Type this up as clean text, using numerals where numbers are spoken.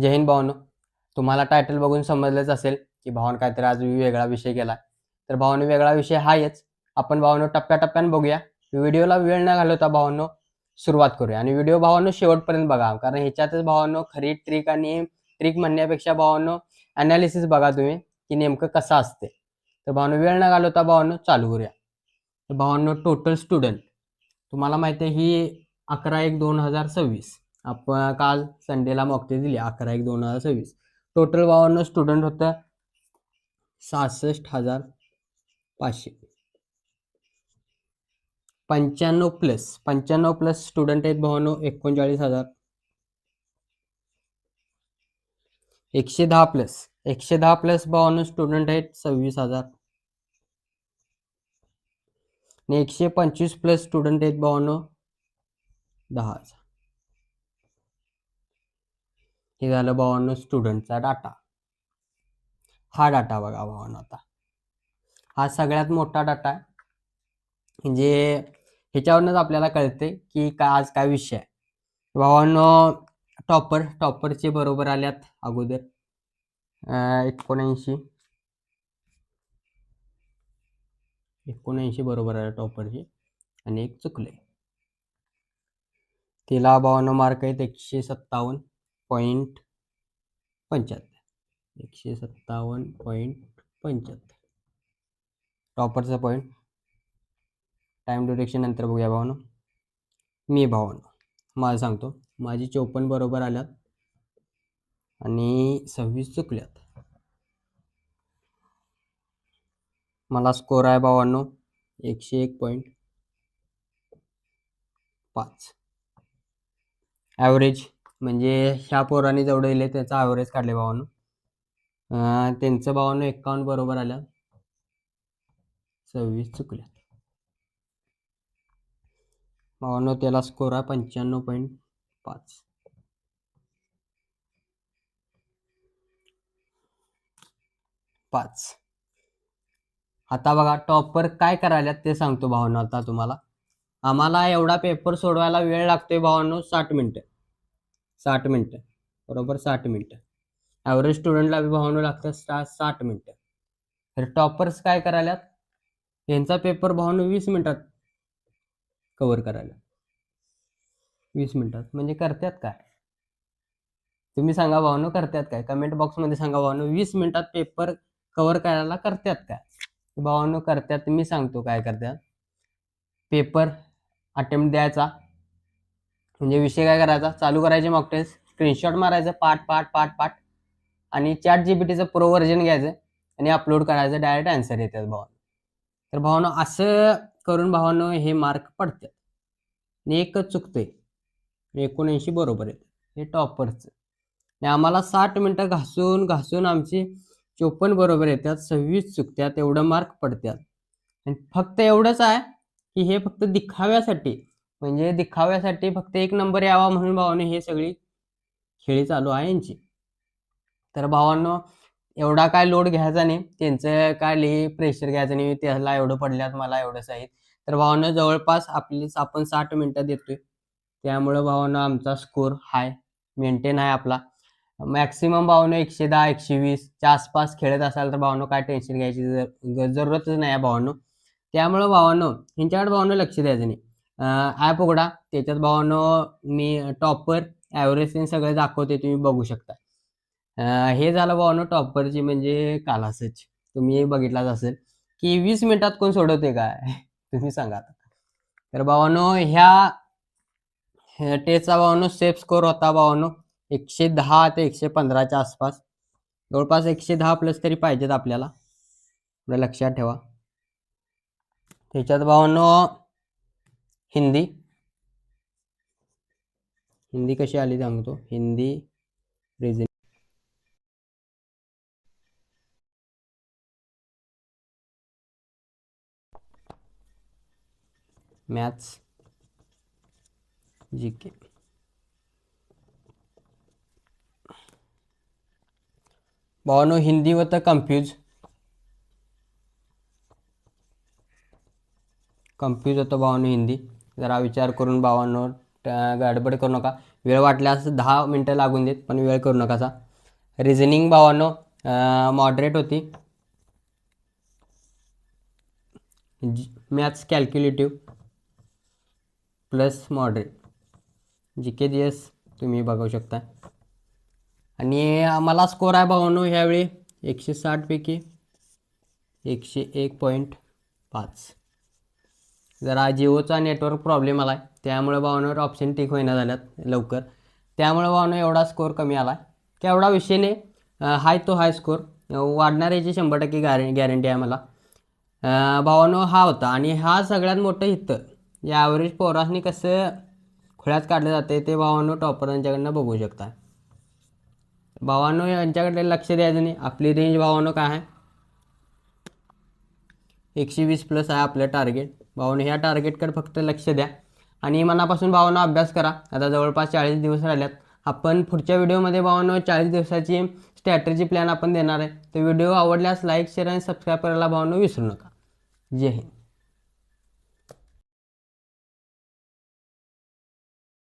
जय हिंद भावांनो. तुम्हाला टायटल बघून समजलंच असेल की भावांनो काहीतरी आज वेगळा विषय केला. तर भावांनो वेगळा विषय हाच. आपण भावांनो टप्प्याटप्प्याने बघूया. व्हिडिओला वेळ न घालवता भावांनो सुरुवात करूया आणि व्हिडिओ भावांनो शेवटपर्यंत बघा, कारण ह्याच्यातच भावांनो खरी ट्रिक आणि ट्रिक म्हणण्यापेक्षा भावांनो ॲनालिसिस बघा तुम्ही की नेमकं कसं असते. तर भावांनो वेळ न घालवता भावांनो चालू करूया. तर भावांनो टोटल स्टुडंट तुम्हाला माहिती आहे ही 11/1/2026 आपण काल संडेला मॉक टेस्ट दिली 11/1/2026. टोटल भावांनो स्टुडंट होतं 66,500. 95 प्लस स्टुडंट आहेत भावांनो 39,000. 110 प्लस भावांनो स्टुडंट आहेत 26,000. आणि 125 प्लस स्टुडंट आहेत भावांनो 10,000. हे झालं भावांनो स्टुडंटचा डाटा. हा डाटा बघा भावांनो, आता हा सगळ्यात मोठा डाटा आहे. म्हणजे ह्याच्यावरूनच आपल्याला कळते की आज काय विषय आहे. भावांनो टॉपरचे बरोबर आल्यात अगोदर 79 बरोबर आल्या टॉपरचे आणि एक चुकले. तिला भावांनो मार्क आहेत 157.75. 157.75 टॉपरचा पॉईंट. टाइम ड्युरेशन नंतर बघूया भावांनो. मी भावांनो माझं सांगतो, माझी 54 बरोबर आल्यात आणि 26 चुकल्यात. मला स्कोर आहे भावांनो 101.5. ॲव्हरेज म्हणजे ह्या पोरांनी जेवढं दिले त्याचा ॲव्हरेज काढले भावांनो. त्यांचं भावांनो 51 बरोबर आल्या, 26 चुकल्यात. भावांनो त्याला स्कोर आहे 95.5. आता बघा टॉपर काय करायला ते सांगतो भावांनो. आता तुम्हाला आम्हाला एवढा पेपर सोडवायला वेळ लागतोय भावांनो 60 मिनिटं. 60 मिनिटं बरोबर 60 मिनिटं. ॲव्हरेज स्टुडंटला भावांनो लागतं 60 मिनिटं. तर टॉपर्स काय करायल्यात, यांचा पेपर भावांनो 20 मिनिटात कव्हर करायला. 20 मिनिटात म्हणजे करतात काय? तुम्ही सांगा भावांनो, करतात काय? कमेंट बॉक्समध्ये सांगा भावांनो, 20 मिनिटात पेपर कव्हर करायला करतात काय? भावांनो करतात. मी सांगतो काय करतात. पेपर अटेम्प्ट द्यायचा, म्हणजे विषय काय करायचा, चालू करायचे मॉक टेस्ट, स्क्रीनशॉट मारायचं पाठ आणि चॅट जीपीटीचं प्रो व्हर्जन घ्यायचं आणि अपलोड करायचं, डायरेक्ट आन्सर येतात भावांनो. तर भावांनो असं करून भावांनो हे मार्क पडतात आणि एकच चुकतंय, 79 बरोबर आहे. हे टॉपरचं. आणि आम्हाला 60 मिनिटं घासून आमची 54 बरोबर येतात, 26 चुकत्यात, एवढं मार्क पडतात. आणि फक्त एवढंच आहे की हे फक्त दिखाव्यासाठी, म्हणजे दिखाव्यासाठी फक्त एक नंबर यावा म्हणून भावांनो हे सगळी खेळी चालू आहे यांची. तर भावांनो एवढा काय लोड घ्यायचा नाही, त्यांचं काय लई प्रेशर घ्यायचं नाही, त्याला एवढं पडल्यात मला एवढंच आहे. तर भावांनो जवळपास आपण 60 मिनिटं देतोय, त्यामुळं भावांनो आमचा स्कोर हाय मेंटेन आहे आपला. मॅक्सिमम भावांनो 110 120च्या आसपास खेळत असाल तर भावांनो काय टेन्शन घ्यायची जरूरतच नाही आहे भावांनो. त्यामुळं भावांनो ह्यांच्याकडे भावांनो लक्ष द्यायचं नाही. ॲप उघडा, त्याच्यात भावांनो मी टॉपर ॲव्हरेज सगळं दाखवते, तुम्ही बघू शकता. हे झालं भावांनो टॉपरची म्हणजे कालासच. तुम्ही बघितलाच असेल की 20 मिनिटात कोण सोडवते काय? तुम्ही सांगा आता. तर भावांनो ह्या टेस्टचा भावांनो सेफ स्कोर होता भावांनो 110 ते 115च्या आसपास. जवळपास 110 प्लस तरी पाहिजेत आपल्याला, लक्षात ठेवा. त्याच्यात भावांनो हिंदी कशी आली सांगतो. Hindi, reasoning, maths, GK. भावांनो हिंदी होतं कन्फ्यूज होतं भावांनो हिंदी. जरा विचार करून भावांनो गडबड करू नका. वेळ वाटल्यास 10 मिनटं लागून देत, पण वेळ करू नकासा. रिझनिंग भावांनो मॉडरेट होती. Maths calculative plus moderate. GK GS तुम्ही बघू शकता. आणि आम्हाला स्कोर आहे भावांनो ह्यावेळी 160 पैकी 101.5. जरा जिओचा नेटवर्क प्रॉब्लेम आला आहे, त्यामुळे भावांनो ऑप्शन टिक होईना झाल्यात लवकर, त्यामुळे भावांनो एवढा स्कोर कमी आला आहे. तेवढा विषय नाही, हाय तो हाय स्कोर वाढणार याची 100% गॅरंटी आहे मला. भावांनो हा होता. आणि हा सगळ्यात मोठं हित या ॲव्हरेज पोरासनी कसं खुळ्यात काढलं जाते ते भावांनो टॉपर यांच्याकडनं बघू शकता. भावांनो यांच्याकडे लक्ष द्यायचं नाही. आपली रेंज भावांनो काय आहे 120 प्लस आहे आपलं टार्गेट. भावांनो ह्या टार्गेटकडे फक्त लक्ष द्या आणि मनापासून भावांनो अभ्यास करा. आता जवळपास 40 दिवस राहिल्यात. आपण पुढच्या व्हिडिओमध्ये भावांनो 40 दिवसाची स्ट्रॅटेजी प्लॅन आपण देणार आहे. तर व्हिडिओ आवडल्यास लाईक शेअर आणि सबस्क्राईब करायला भावांनो विसरू नका. जय हिंद.